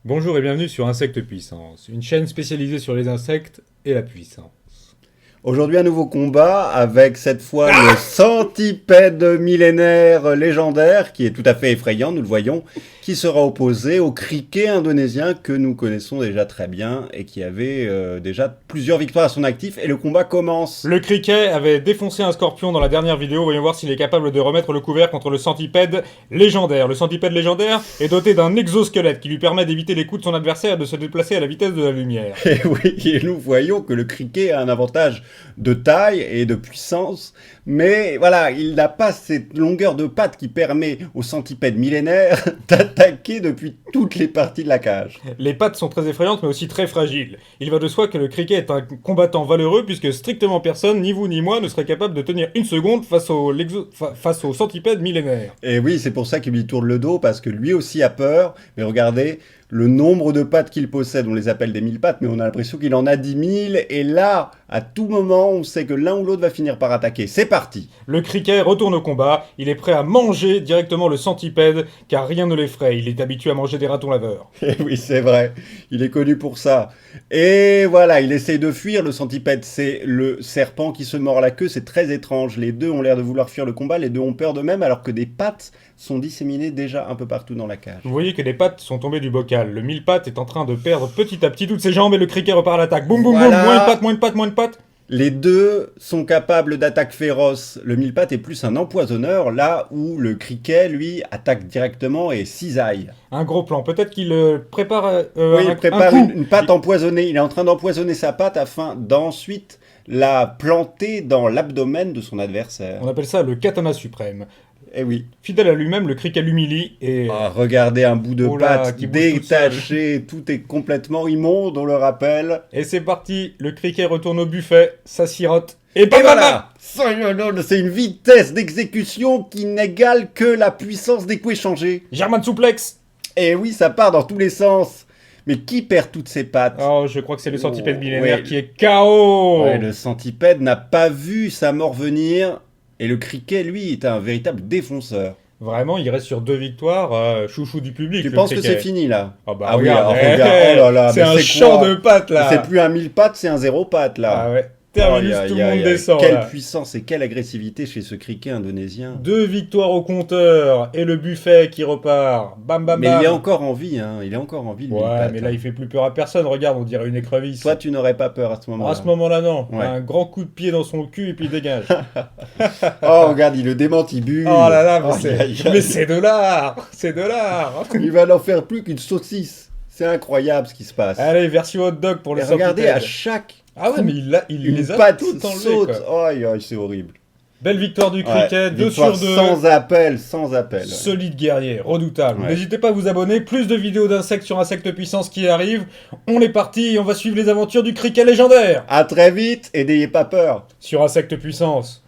Bonjour et bienvenue sur Insectes Puissance, une chaîne spécialisée sur les insectes et la puissance. Aujourd'hui, un nouveau combat avec cette fois le centipède millénaire légendaire, qui est tout à fait effrayant, nous le voyons, qui sera opposé au criquet indonésien que nous connaissons déjà très bien et qui avait déjà plusieurs victoires à son actif. Et le combat commence. Le criquet avait défoncé un scorpion dans la dernière vidéo, voyons voir s'il est capable de remettre le couvert contre le centipède légendaire. Le centipède légendaire est doté d'un exosquelette qui lui permet d'éviter les coups de son adversaire et de se déplacer à la vitesse de la lumière. Et oui, et nous voyons que le criquet a un avantage de taille et de puissance, mais voilà, il n'a pas cette longueur de patte qui permet au centipède millénaire d'attaquer depuis toutes les parties de la cage. Les pattes sont très effrayantes mais aussi très fragiles. Il va de soi que le criquet est un combattant valeureux puisque strictement personne, ni vous ni moi, ne serait capable de tenir une seconde face au centipède millénaire. Et oui, c'est pour ça qu'il lui tourne le dos, parce que lui aussi a peur, mais regardez, le nombre de pattes qu'il possède, on les appelle des 1000 pattes, mais on a l'impression qu'il en a 10 000, et là, à tout moment, on sait que l'un ou l'autre va finir par attaquer. C'est parti! Le criquet retourne au combat, il est prêt à manger directement le centipède, car rien ne l'effraie, il est habitué à manger des ratons laveurs. Et oui, c'est vrai, il est connu pour ça. Et voilà, il essaye de fuir, le centipède, c'est le serpent qui se mord la queue, c'est très étrange. Les deux ont l'air de vouloir fuir le combat, les deux ont peur d'eux-mêmes, alors que des pattes sont disséminées déjà un peu partout dans la cage. Vous voyez que les pattes sont tombées du bocal, le mille pattes est en train de perdre petit à petit toutes ses jambes et le criquet repart à l'attaque. Boum boum Voilà. boum, moins de pattes, moins de pattes, moins de pattes. Les deux sont capables d'attaques féroces. Le mille-pattes est plus un empoisonneur, là où le criquet, lui, attaque directement et cisaille. Un gros plan, peut-être qu'il prépare Oui, il un prépare coup. une patte empoisonnée. Il est en train d'empoisonner sa patte afin d'ensuite la planter dans l'abdomen de son adversaire. On appelle ça le katana suprême. Eh oui. Fidèle à lui-même, le criquet l'humilie et... Ah, regardez un bout de Oh là, patte qui bouge toute détaché, tout est complètement immonde, on le rappelle. Et c'est parti, le criquet retourne au buffet, ça sirote, et Et bam bam bam. voilà! C'est une vitesse d'exécution qui n'égale que la puissance des coups échangés. German souplex. Et oui, ça part dans tous les sens. Mais qui perd toutes ses pattes? Oh, je crois que c'est le centipède Oh, millénaire ouais. qui est KO. Ouais, le centipède n'a pas vu sa mort venir. Et le criquet, lui, est un véritable défonceur. Vraiment, il reste sur 2 victoires, chouchou du public. Tu le penses que criquet. c'est fini, là? Ah bah Ah oui, regarde, alors, regarde, oh là là, c'est mais un c'est champ quoi? de pattes là. C'est plus un 1000 pattes, c'est un 0 pattes, là. Ah ouais, terminus, Aïe, tout aïe, le monde aïe, aïe. descend Quelle là. puissance et quelle agressivité chez ce criquet indonésien. 2 victoires au compteur, et le buffet qui repart. Bam bam Mais bam. il est encore en vie, hein. Il est encore en vie, le Ouais, mille-pattes, mais là hein. il fait plus peur à personne, regarde, on dirait une écrevisse. Toi, tu n'aurais pas peur à ce moment-là. À ce moment-là, non. Ouais. Un grand coup de pied dans son cul et puis il dégage. Oh, regarde, il le démantibule. Oh là là, mais Aïe, c'est- aïe, aïe. mais c'est de l'art. C'est de l'art. Il va n'en faire plus qu'une saucisse. C'est incroyable ce qui se passe. Allez, version hot dog pour le Et regardez, centipède. à chaque Ah ouais, mais il une les a patte toutes enlevées, saute. quoi. Aïe, aïe, c'est horrible. Belle victoire du cricket, Ouais, 2 victoire sur 2. sans appel, sans appel. Ouais. Solide guerrier, redoutable. Ouais. N'hésitez pas à vous abonner, plus de vidéos d'insectes sur Insectes Puissance qui arrivent. On est parti et on va suivre les aventures du criquet légendaire À très vite et n'ayez pas peur. sur Insectes Puissance.